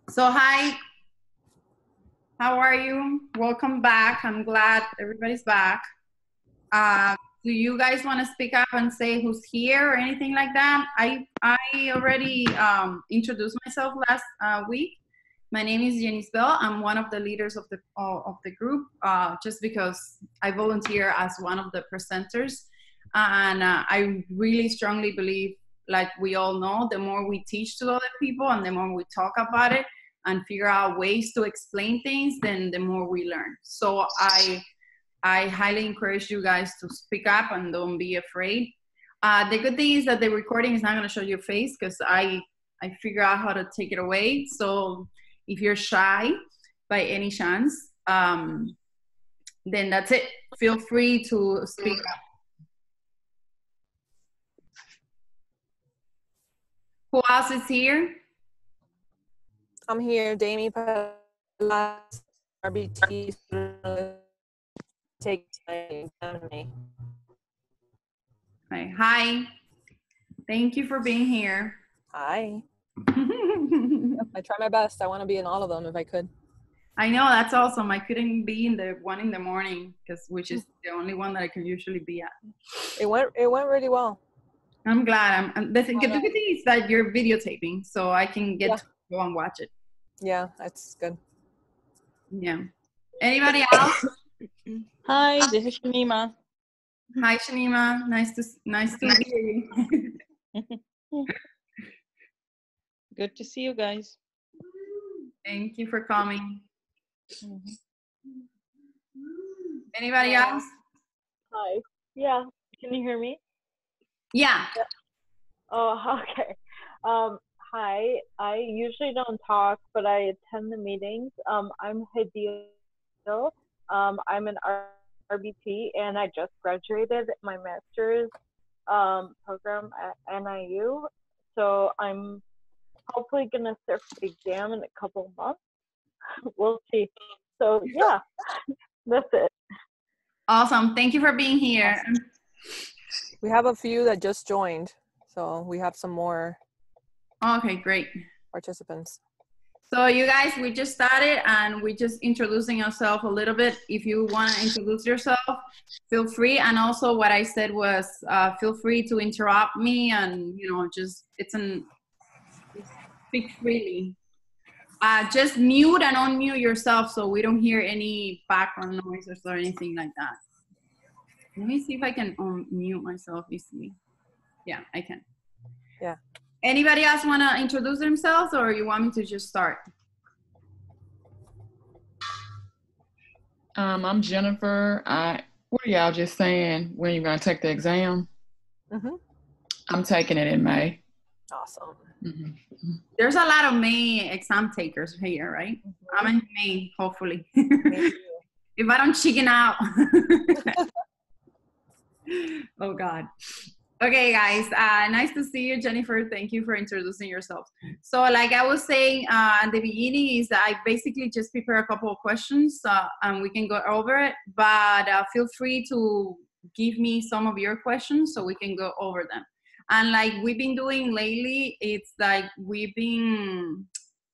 So hi, how are you? Welcome back. I'm glad everybody's back. Uh, do you guys want to speak up and say who's here or anything like that? I already introduced myself last week. My name is Yenisbel. I'm one of the leaders of the group. Just because I volunteer as one of the presenters, and I really strongly believe, like we all know, the more we teach to other people and the more we talk about it and figure out ways to explain things, then the more we learn. So I highly encourage you guys to speak up and don't be afraid. The good thing is that the recording is not going to show your face because I figure out how to take it away. So if you're shy by any chance, then that's it. Feel free to speak up. Who else is here? I'm here, Damie Pelas, RBT, take my exam. Hi. Thank you for being here. Hi. I try my best. I want to be in all of them if I could. I know, that's awesome. I couldn't be in the one in the morning which is the only one that I can usually be at. It went really well. I'm glad. The good thing is that you're videotaping, so I can get to go and watch it. Yeah, that's good. Yeah. Anybody else? Hi, this is Shanima. Hi, Shanima. Nice to hear you. Good to see you guys. Thank you for coming. Anybody else? Hi. Yeah. Can you hear me? Yeah. Oh, okay. Hi. I usually don't talk, but I attend the meetings. I'm Hadil. I'm an RBT, and I just graduated my master's program at NIU. So I'm hopefully gonna sit for the exam in a couple of months. We'll see. So yeah, that's it. Awesome. Thank you for being here. Awesome. We have a few that just joined, so we have some more. Okay, great. Participants. So you guys, we just started and we're just introducing ourselves a little bit. If you want to introduce yourself, feel free. And also what I said was, feel free to interrupt me and, just speak freely. Just mute and unmute yourself so we don't hear any background noises or anything like that. Let me see if I can unmute myself easily. Yeah, I can. Yeah. Anybody else want to introduce themselves or you want me to just start? I'm Jennifer. What are y'all just saying? When you're going to take the exam? Mm-hmm. I'm taking it in May. Awesome. Mm-hmm. There's a lot of May exam takers here, right? Mm-hmm. I'm in May, hopefully. If I don't chicken out. Oh, God. Okay, guys, nice to see you, Jennifer. Thank you for introducing yourself. So like I was saying at the beginning is that I basically just prepare a couple of questions and we can go over it, but feel free to give me some of your questions so we can go over them. And like we've been doing lately, it's like we've been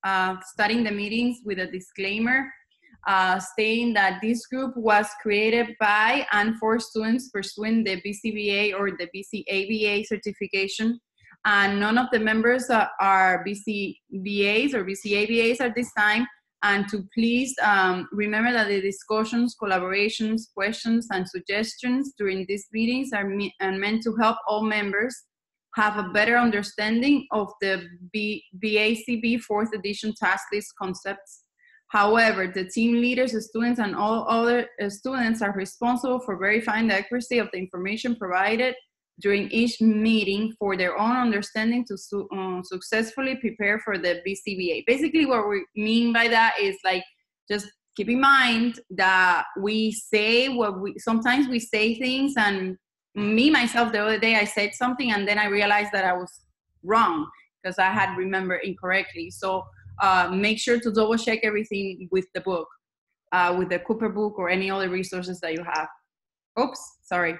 starting the meetings with a disclaimer stating that this group was created by and for students pursuing the BCBA or the BCABA certification. And none of the members are BCBAs or BCABAs at this time. And to please remember that the discussions, collaborations, questions, and suggestions during these meetings are meant to help all members have a better understanding of the BACB 4th edition task list concepts. However, the team leaders, the students, and all other students are responsible for verifying the accuracy of the information provided during each meeting for their own understanding to successfully prepare for the BCBA. Basically, what we mean by that is like, just keep in mind that we say sometimes we say things, and me, myself, the other day, I said something, and then I realized that I was wrong because I had remembered incorrectly. So make sure to double check everything with the book, with the Cooper book or any other resources that you have. Oops, sorry.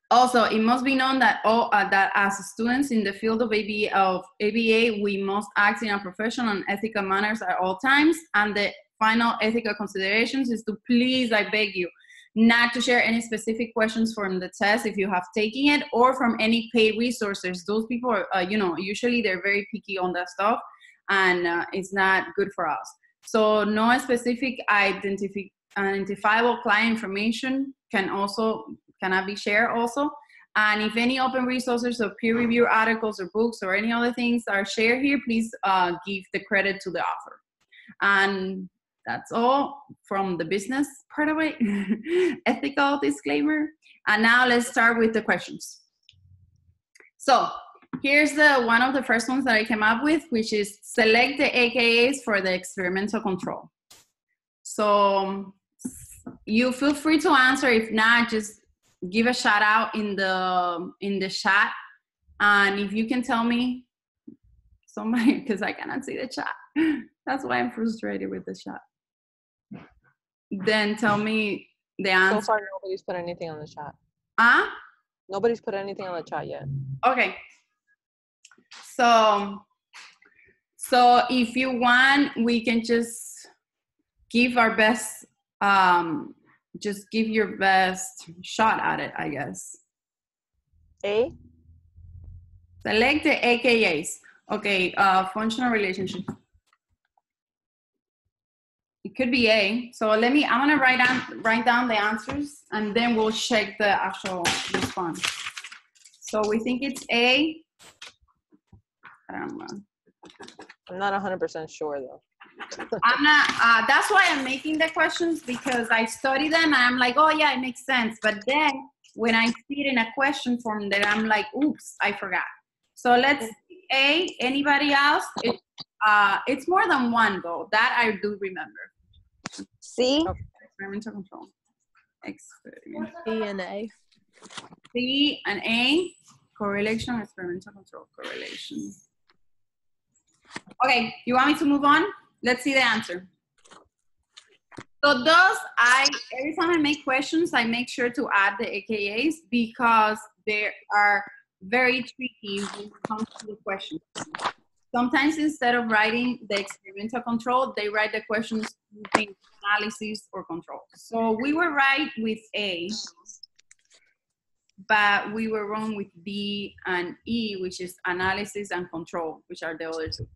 Also, it must be known that that as students in the field of ABA, we must act in a professional and ethical manners at all times. And the final ethical considerations is to please, I beg you, not to share any specific questions from the test if you have taken it, or from any paid resources. Those people are, usually they're very picky on that stuff, and it's not good for us. So no specific identifiable client information cannot be shared also. And if any open resources or peer review articles or books or any other things are shared here, please give the credit to the author. And that's all from the business part of it, ethical disclaimer. And now let's start with the questions. So here's one of the first ones that I came up with, which is select the AKAs for the experimental control. So you feel free to answer. If not, just give a shout out in the chat. And if you can tell me somebody, because I cannot see the chat. That's why I'm frustrated with the chat. Then tell me the answer. So far, nobody's put anything on the chat. Nobody's put anything on the chat yet. Okay. So if you want, we can just give our best, just give your best shot at it, I guess. A? Select the AKAs. Okay, functional relationship. It could be A. So I'm gonna write down the answers, and then we'll check the actual response. So we think it's A. I don't know. I'm not 100% sure though. I'm not, that's why I'm making the questions, because I study them and I'm like, oh yeah, it makes sense. But then when I see it in a question form, then I'm like, oops, I forgot. So let's see A. Anybody else? It's more than one though. That I do remember. C. Okay. Experimental control. Experiment. C and A. C and A. Correlation, experimental control, correlation. Okay, you want me to move on? Let's see the answer. So every time I make questions, I make sure to add the AKAs, because they are very tricky when it comes to the questions. Sometimes instead of writing the experimental control, they write the questions using analysis or control. So we were right with A, but we were wrong with B and E, which is analysis and control, which are the other two.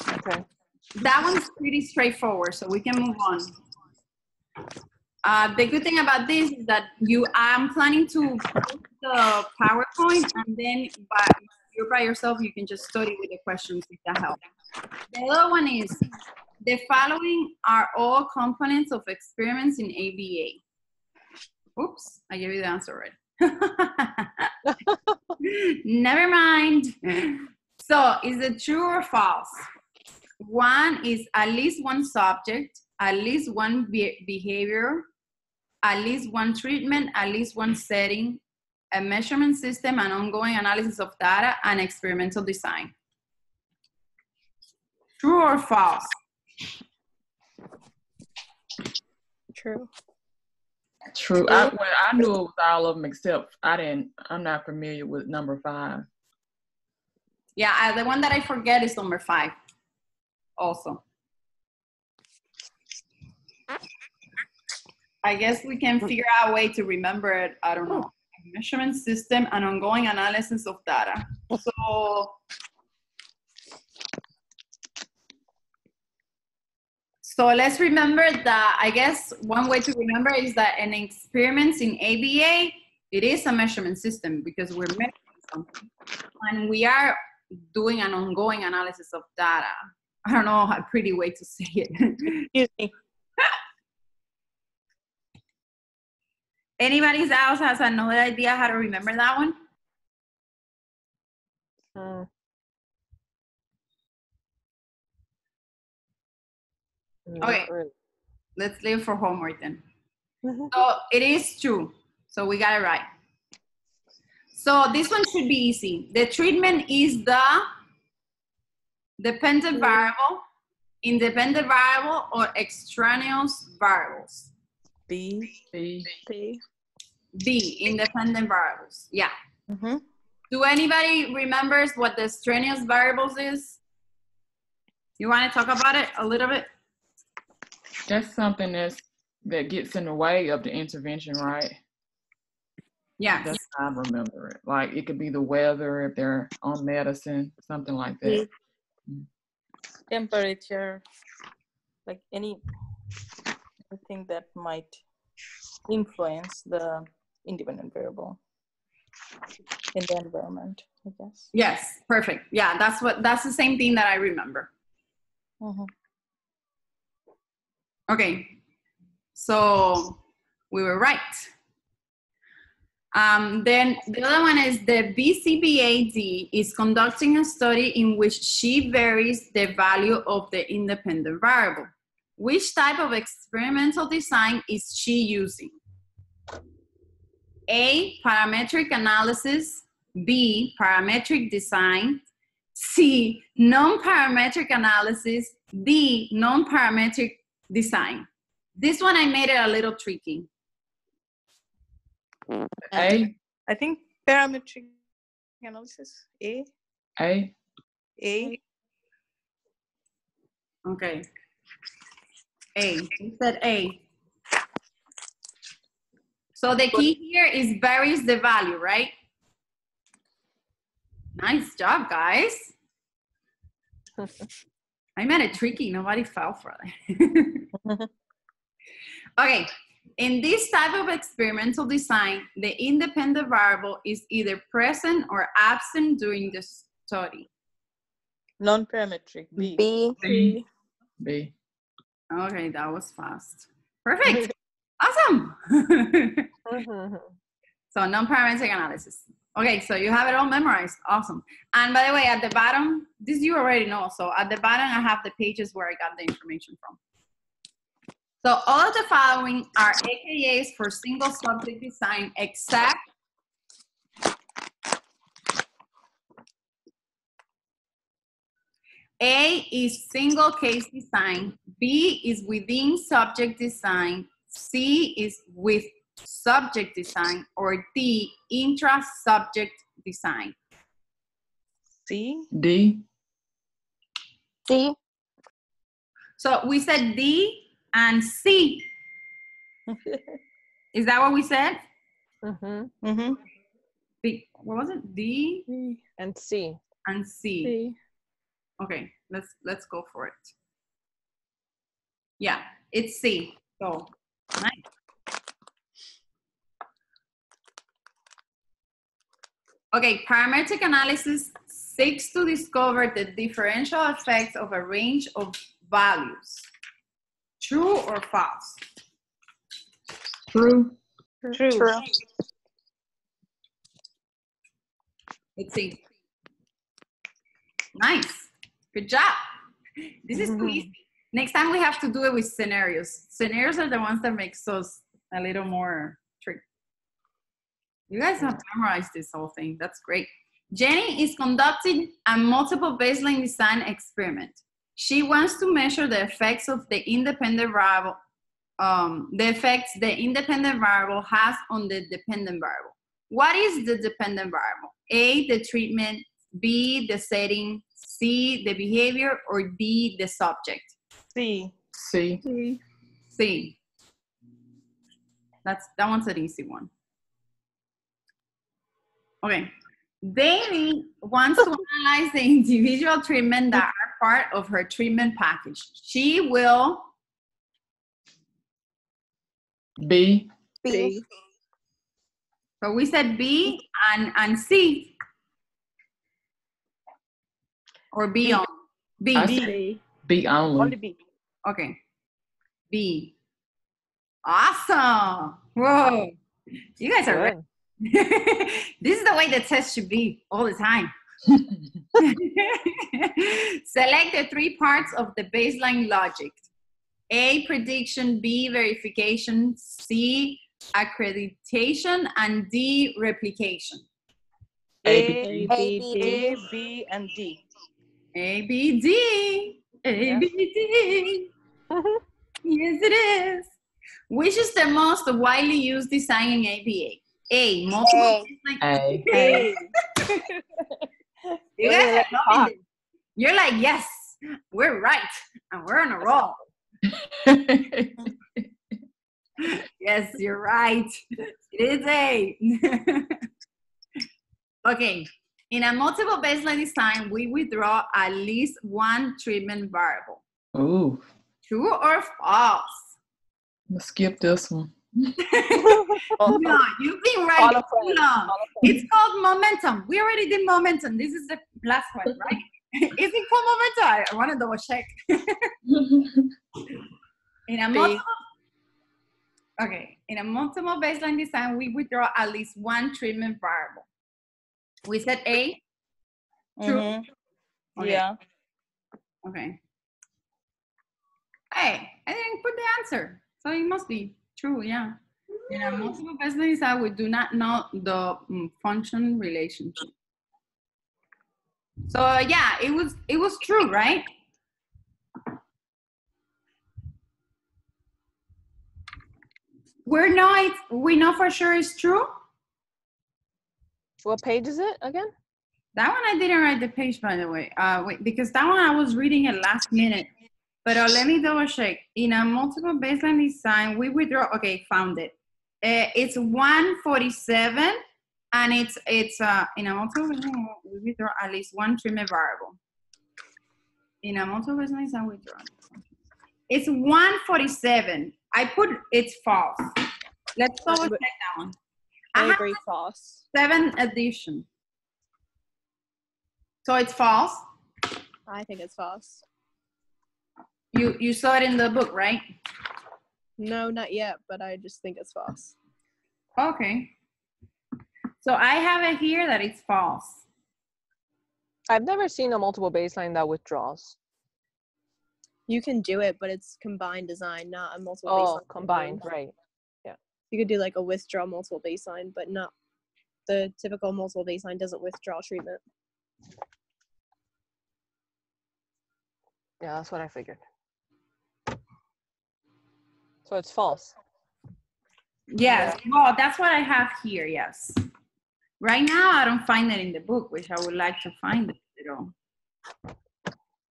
Okay. That one's pretty straightforward, so we can move on. The good thing about this is that I'm planning to post the PowerPoint, and then you're by yourself, you can just study with the questions if that helps. The other one is, the following are all components of experiments in ABA. Oops, I gave you the answer already. Never mind. So is it true or false? One is at least one subject, at least one behavior, at least one treatment, at least one setting, a measurement system, an ongoing analysis of data, and experimental design. True or false? True. True. I knew it was all of them, except I'm not familiar with number 5. Yeah, the one that I forget is number 5 also. I guess we can figure out a way to remember it. I don't know. A measurement system and ongoing analysis of data. So let's remember that, I guess one way to remember is that an experiment in ABA, it is a measurement system because we're measuring something. And we are doing an ongoing analysis of data. I don't know a pretty way to say it. Excuse me. Anybody else has another idea how to remember that one? Okay, really. Let's leave for homework then. So it is true. So we got it right. So this one should be easy. The treatment is the dependent variable. independent variable or extraneous variables? B. B. B. B, independent variables. Yeah. Mm-hmm. Do anybody remembers what the extraneous variables is? You want to talk about it a little bit? That's something that gets in the way of the intervention, right? Yeah. That's how I remember it. Like it could be the weather if they're on medicine, something like that. Temperature, like anything that might influence the independent variable in the environment, I guess. Yes, perfect. Yeah, that's the same thing that I remember. Mm-hmm. Okay, so we were right. Then the other one is the BCBA is conducting a study in which she varies the value of the independent variable. Which type of experimental design is she using? A, parametric analysis. B, parametric design. C, non-parametric analysis. D, non-parametric design. This one I made it a little tricky. A. I think parametric analysis. A. A. Okay. A. You said A. So the key here is varies the value, right? Nice job, guys. I made it tricky. Nobody fell for it. Okay. In this type of experimental design, the independent variable is either present or absent during the study. Non-parametric. B. B. B. B. Okay, that was fast. Perfect. Awesome. So non-parametric analysis. Okay, so you have it all memorized. Awesome. And by the way, at the bottom, this you already know. So at the bottom, I have the pages where I got the information from. So all of the following are AKAs for single subject design except A is single case design, B is within subject design, C is with subject design, or D, intra-subject design. C. D. C. So we said D and C. Is that what we said? Mm-hmm. B, what was it? D And C. and C. C. Okay, let's go for it. Yeah, it's C. So nice. Okay, parametric analysis seeks to discover the differential effects of a range of values. True or false? True. True. Let's see. Nice. Good job. This is too easy. Next time we have to do it with scenarios. Scenarios are the ones that makes us a little more tricky. You guys have memorized this whole thing. That's great. Jenny is conducting a multiple baseline design experiment. She wants to measure the effects of the independent variable, the effects the independent variable has on the dependent variable. What is the dependent variable? A, the treatment, B, the setting, C, the behavior, or D, the subject? C. C. C. C. That one's an easy one. Okay. Daily wants to analyze the individual treatment that are part of her treatment package. She will B. B. So we said B and C. Or B B. on B. I B. B. B only. Only B. Okay. B. Awesome. Whoa. You guys are ready. This is the way the test should be all the time. Select the three parts of the baseline logic. A, prediction, B, verification, C, accreditation, and D, replication. A, A, B, A, D. B, and D. A, B, D. ABT. Yes, it is. Which is the most widely used design in ABA? A. Multiple. A. Hey. You guys are loving this. You're like, yes, we're right, and we're on a roll. Yes, you're right. It is A. Okay. In a multiple baseline design, we withdraw at least one treatment variable. Ooh. True or false? I'm gonna skip this one. No, you've been right too long. It's called momentum. We already did momentum. This is the last one, right? Is it called momentum? I want to double check. In a multiple baseline design, we withdraw at least one treatment variable. We said A. True. Okay. Yeah. Okay. Hey, I didn't put the answer, so it must be true. Yeah. In a multiple baseline design, we do not know the function relationship. So yeah, it was true, right? We know for sure it's true. What page is it again? That one I didn't write the page, by the way. Wait, because that one I was reading it last minute. But let me double check. In a multiple baseline design, we withdraw. Okay, found it. It's 147, and it's in a multiple baseline, we withdraw at least one treatment variable. In a multiple baseline design, we withdraw. It's 147. I put it's false. Let's double check that one. I agree, false. 7 addition. So it's false. I think it's false. You saw it in the book, right? No, not yet, but I just think it's false. Okay. So I have it here that it's false. I've never seen a multiple baseline that withdraws. You can do it, but it's combined design, not a multiple baseline. Oh, combined, right. Yeah. You could do like a withdraw multiple baseline, but not the typical multiple baseline doesn't withdraw treatment. Yeah, that's what I figured. So it's false. Yes. Well, that's what I have here, yes. Right now, I don't find it in the book, which I would like to find it,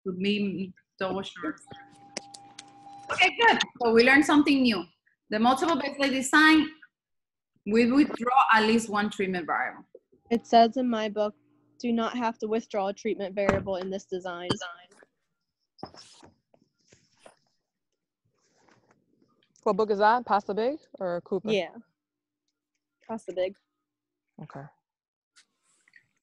to be double sure. Okay, good. So we learned something new. The multiple baseline design, we withdraw at least one treatment variable. It says in my book, do not have to withdraw a treatment variable in this design. What book is that? Pasta Big or Cooper? Yeah. Pasta Big. Okay.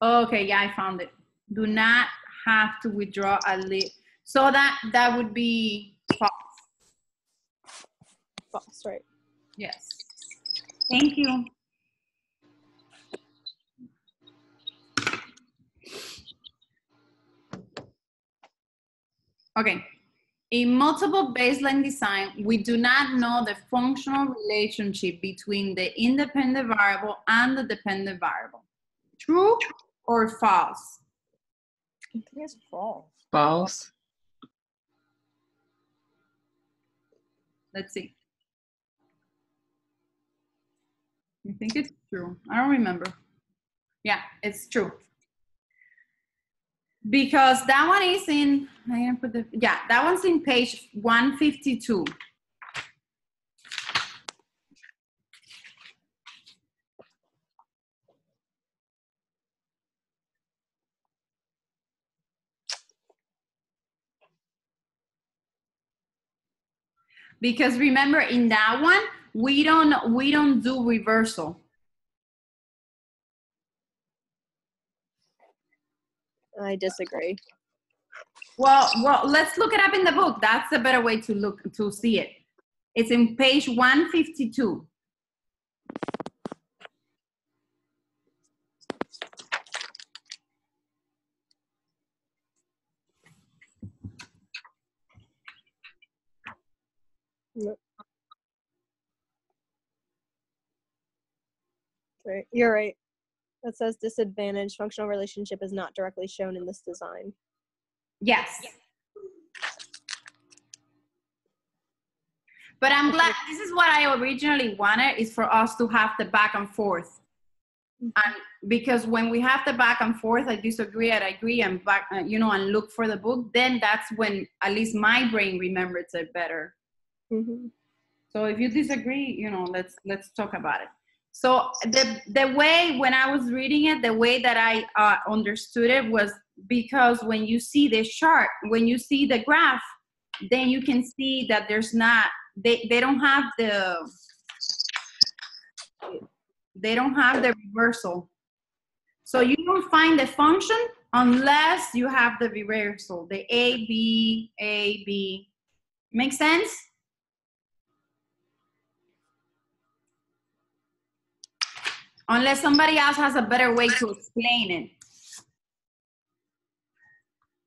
Okay, yeah, I found it. Do not have to withdraw at least. So that would be false. False, right. Yes. Thank you. Okay. In multiple baseline design, we do not know the functional relationship between the independent variable and the dependent variable. True or false? I think it's false. False. Let's see. I think it's true. I don't remember. Yeah, it's true. Because that one is in, I didn't put the, yeah, that one's in page 152. Because remember, in that one, we don't do reversal. I disagree. Well, let's look it up in the book. That's a better way to see it. It's in page 152. Yep. Right. You're right. That says disadvantage. Functional relationship is not directly shown in this design. Yes. But I'm glad, this is what I originally wanted, is for us to have the back and forth. And because when we have the back and forth, I disagree, I agree, and back, you know, and look for the book, then that's when at least my brain remembers it better. Mm-hmm. So if you disagree, you know, let's talk about it. So the way, when I was reading it, the way that I understood it was because when you see the chart, when you see the graph, then you can see that there's not, they don't have the reversal. So you don't find the function unless you have the reversal, the A, B. Make sense? Unless somebody else has a better way to explain it.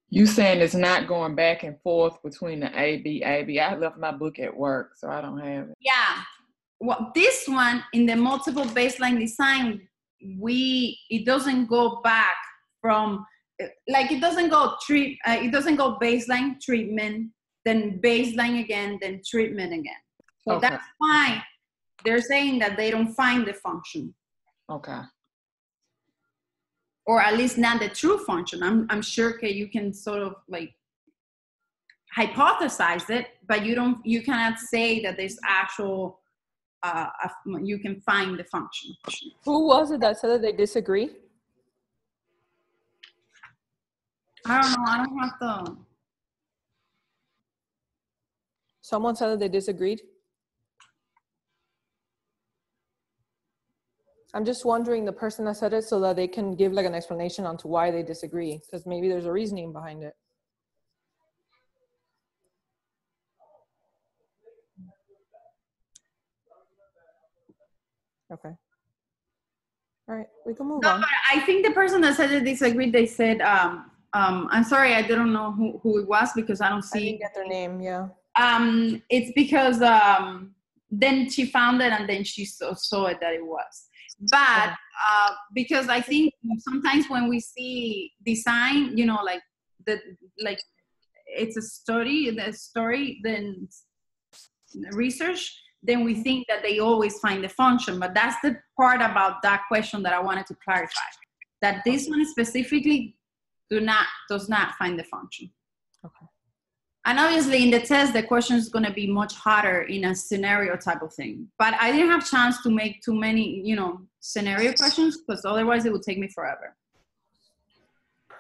You saying it's not going back and forth between the A, B. I left my book at work, so I don't have it. Yeah. Well, this one in the multiple baseline design, it doesn't go back from, like, it doesn't go baseline, treatment, then baseline again, then treatment again. So Okay. That's why they're saying that they don't find the function. Okay. Or at least not the true function. I'm sure you can sort of like hypothesize it, but you cannot say that there's actual, you can find the function. Who was it that said that they disagree? I don't know, I don't have the, Someone said that they disagreed. I'm just wondering the person that said it so that they can give like an explanation onto why they disagree, because maybe there's a reasoning behind it. Okay. All right, we can move on. but I think the person that said they disagreed, they said, I'm sorry, I don't know who it was because I don't I see. didn't get their name, yeah. It's because then she found it and then she saw it that it was. But because I think sometimes when we see design, you know, like it's a story, then research, then we think that they always find the function. But that's the part about that question that I wanted to clarify. That this one specifically does not find the function. Okay. And obviously in the test, the question is going to be much harder in a scenario type of thing. But I didn't have chance to make too many, you know, scenario questions because otherwise it would take me forever.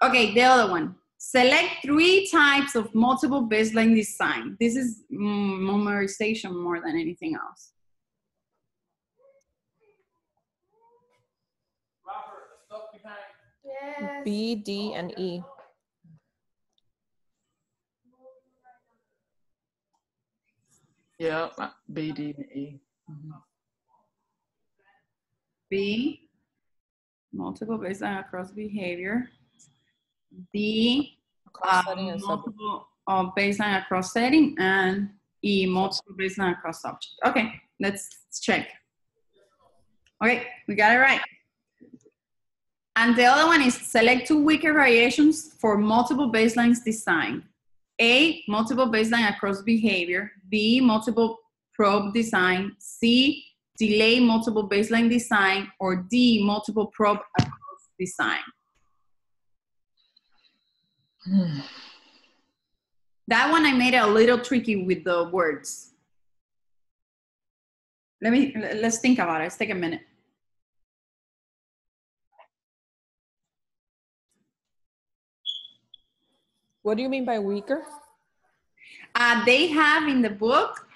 Okay, the other one. Select 3 types of multiple baseline design. This is memorization more than anything else. Yes. B, D, and E. Yeah, B, D, and E. Mm-hmm. B, multiple baseline across behavior. D, Across setting and subject. multiple baseline across setting, and E, multiple baseline across subject. Okay, let's check. Okay, we got it right. And the other one is select 2 weaker variations for multiple baselines design. A, multiple baseline across behavior. B, multiple probe design. C, delay multiple baseline design. Or D, multiple probe across design. That one I made it a little tricky with the words. Let's think about it. Let's take a minute. What do you mean by weaker? They have in the book,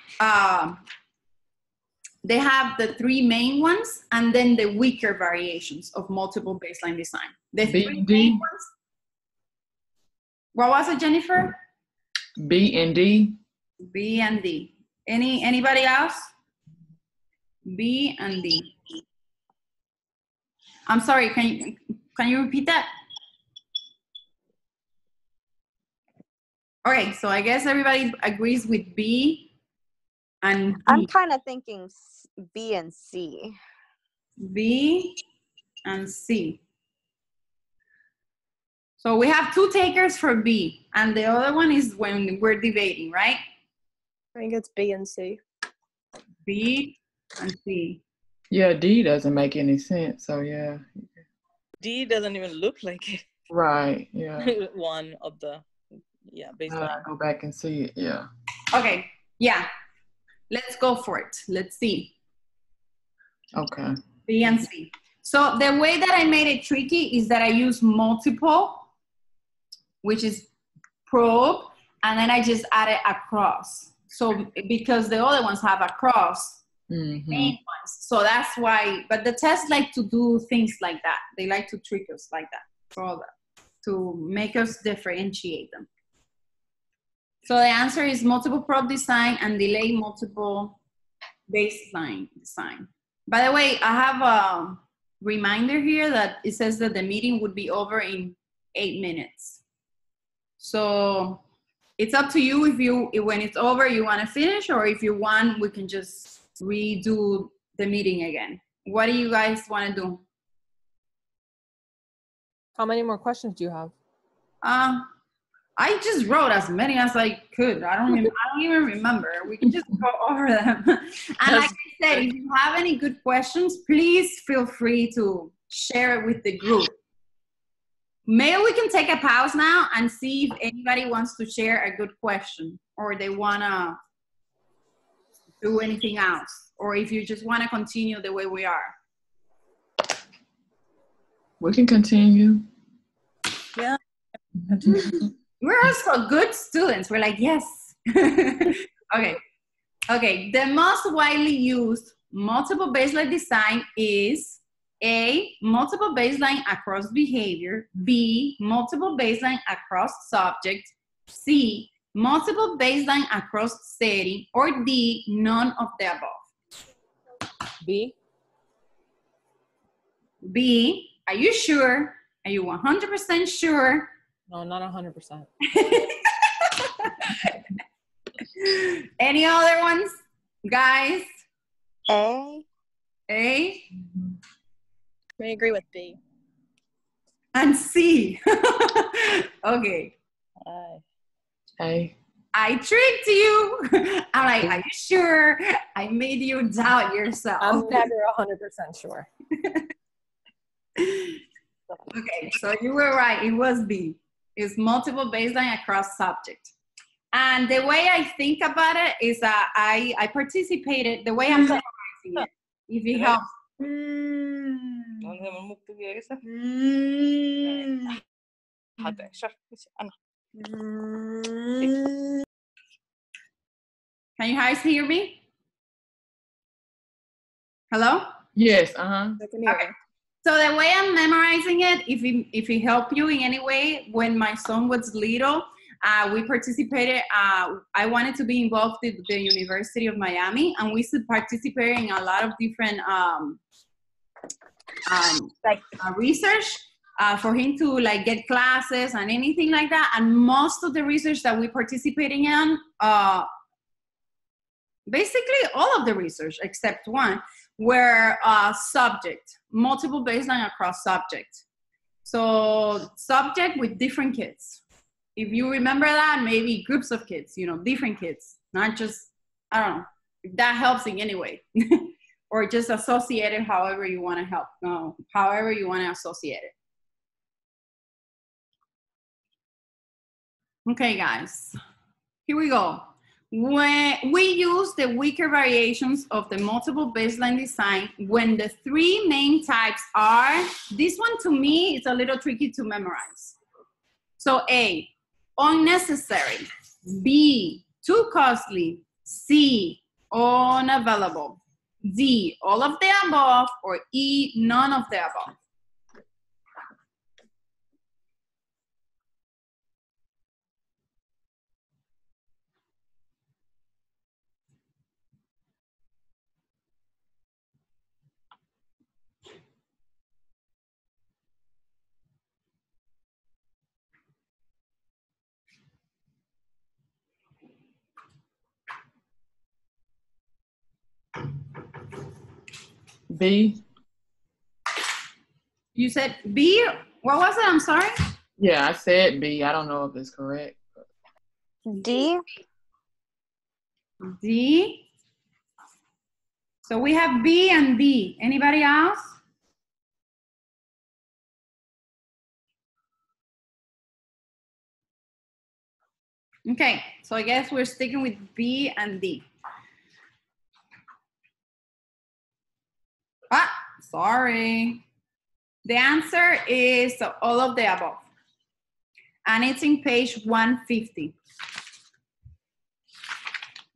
they have the 3 main ones and then the weaker variations of multiple baseline design. The B 3 and D. main ones. What was it, Jennifer? B and D. B and D. Anybody else? B and D. I'm sorry, can you repeat that? Okay, so I guess everybody agrees with B and D. I'm kind of thinking B and C. B and C. So we have 2 takers for B, and the other one is when we're debating, right? I think it's B and C. B and C. Yeah, D doesn't make any sense. So yeah. D doesn't even look like it. Right. Yeah. One of the I baseline. go back and see it. Yeah. Okay. Yeah. Let's go for it. Let's see. Okay. B and C. So the way that I made it tricky is that I use multiple, which is probe, and then I just added across. So because the other ones have across, main ones. So that's why, but the tests like to do things like that. They like to trick us like that, for that, to make us differentiate them. So the answer is multiple probe design and delay multiple baseline design. By the way, I have a reminder here that it says that the meeting would be over in 8 minutes. So it's up to you if when it's over you want to finish, or if you want, we can just redo the meeting again. What do you guys want to do? How many more questions do you have? I just wrote as many as I could. I don't even remember. We can just go over them. And like I said, if you have any good questions, please feel free to share it with the group. Maybe we can take a pause now and see if anybody wants to share a good question, or they want to do anything else, or if you just want to continue the way we are. We can continue. Yeah. We're also good students. We're like, yes. Okay. Okay. The most widely used multiple baseline design is A, multiple baseline across behavior, B, multiple baseline across subject, C, multiple baseline across setting, or D, none of the above. B. B, are you sure? Are you 100% sure? No, not 100%. Any other ones, guys? A. A I agree with B. and C. Okay. Hey. I tricked you. I'm like, are you sure? I made you doubt yourself. I'm never 100% sure. Okay, so you were right. It was B. It's multiple baseline across subject. And the way I think about it is that I participated, the way I'm memorizing it, if it helps. Can you guys hear me? Hello? Yes. I can hear Okay. So the way I'm memorizing it, if it helped you in any way, when my son was little, we participated. I wanted to be involved with the University of Miami, and we participated in a lot of different research for him to like get classes and anything like that. And most of the research that we participating in, basically all of the research except one, were subject, multiple baseline across subject. So subject with different kids. If you remember that, maybe groups of kids, different kids, not just, I don't know, if that helps in any way. Or just associate it however you want to help, however you want to associate it. Okay, guys, here we go. When we use the weaker variations of the multiple baseline design when the three main types are, this one to me is a little tricky to memorize. So A, unnecessary, B, too costly, C, unavailable, D, all of the above, or E, none of the above. B. You said B? What was it? I'm sorry? Yeah, I said B. I don't know if it's correct. D. D. So we have B and D. Anybody else? Okay, so I guess we're sticking with B and D. Ah, sorry. The answer is all of the above. And it's in page 150.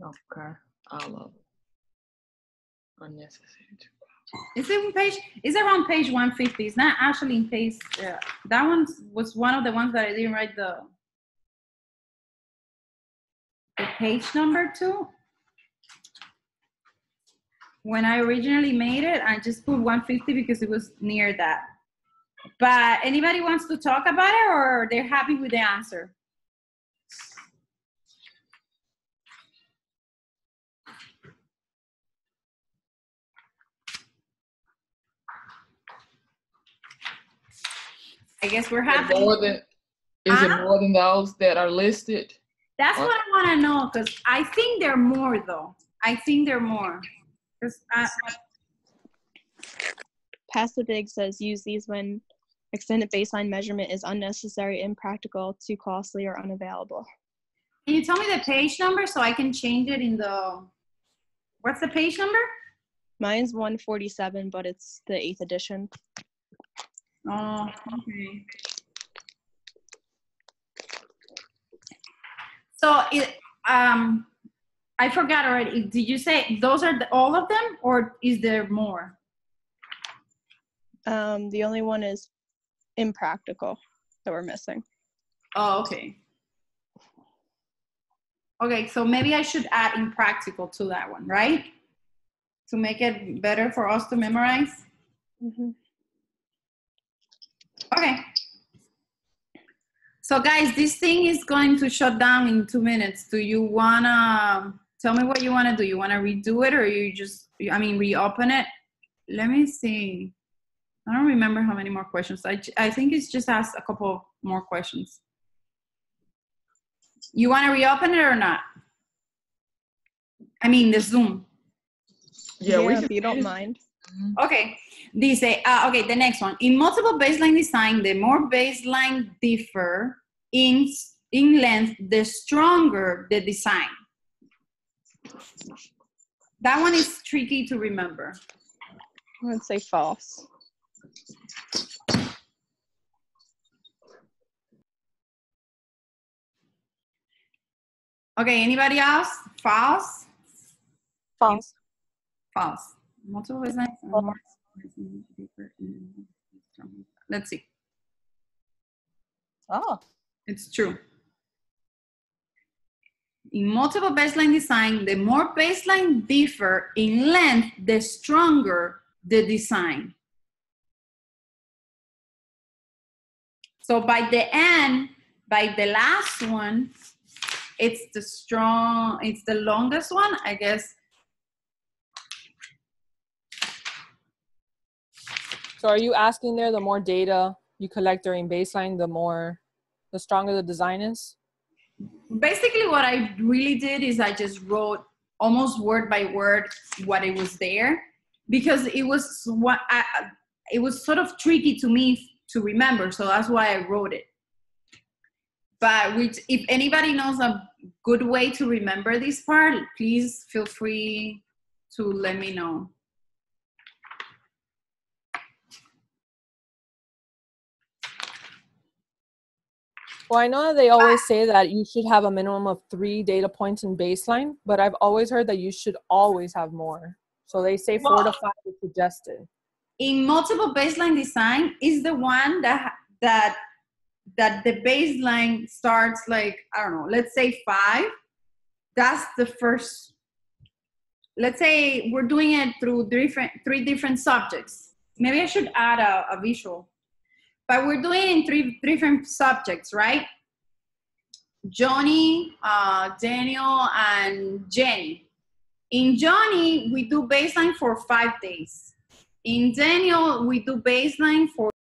Okay, all of it. Unnecessary. Is it in page? It's around page 150. It's not actually in page. That one was one of the ones that I didn't write the page number to. When I originally made it, I just put 150 because it was near that. But anybody wants to talk about it, or they're happy with the answer? I guess we're happy. Is it more than those that are listed? That's what I want to know, because I think there are more, though. I think there are more. Passive says use these when extended baseline measurement is unnecessary, impractical, too costly, or unavailable. Can you tell me the page number so I can change it in the, what's the page number? Mine's 147, but it's the 8th edition. Oh, okay. So I forgot already. Did you say those are all of them, or is there more? The only one is impractical that we're missing. Oh, okay. Okay, so maybe I should add impractical to that one, right? To make it better for us to memorize? Mm-hmm. Okay. So guys, this thing is going to shut down in 2 minutes. Do you wanna, tell me what you wanna do? You wanna redo it, or you just, reopen it? Let me see. I don't remember how many more questions. I think it's just asked a couple more questions. You wanna reopen it or not? The Zoom. Yeah, if you don't mind. Okay, okay, the next one. In multiple baseline design, the more baseline differ in length, the stronger the design. That one is tricky to remember. I would say false. Okay, anybody else? False? False. False. Multiple baselines are more differ. Let's see. Oh. It's true. In multiple baseline design, the more baseline differ in length, the stronger the design. So by the end, by the last one, it's the longest one, I guess. So are you asking there, the more data you collect during baseline, the stronger the design is? Basically what I really did is I just wrote almost word by word what it was there, because it was sort of tricky to me to remember. So that's why I wrote it. But if anybody knows a good way to remember this part, please feel free to let me know. Well, I know that they always say that you should have a minimum of 3 data points in baseline, but I've always heard that you should always have more. So they say 4 to 5 is suggested. In multiple baseline design is the one that the baseline starts like, I don't know, let's say 5. That's the first. Let's say we're doing it through 3 different subjects. Maybe I should add a visual. But we're doing it in 3 different subjects, right? Johnny, Daniel, and Jenny. In Johnny, we do baseline for 5 days. In Daniel, we do baseline for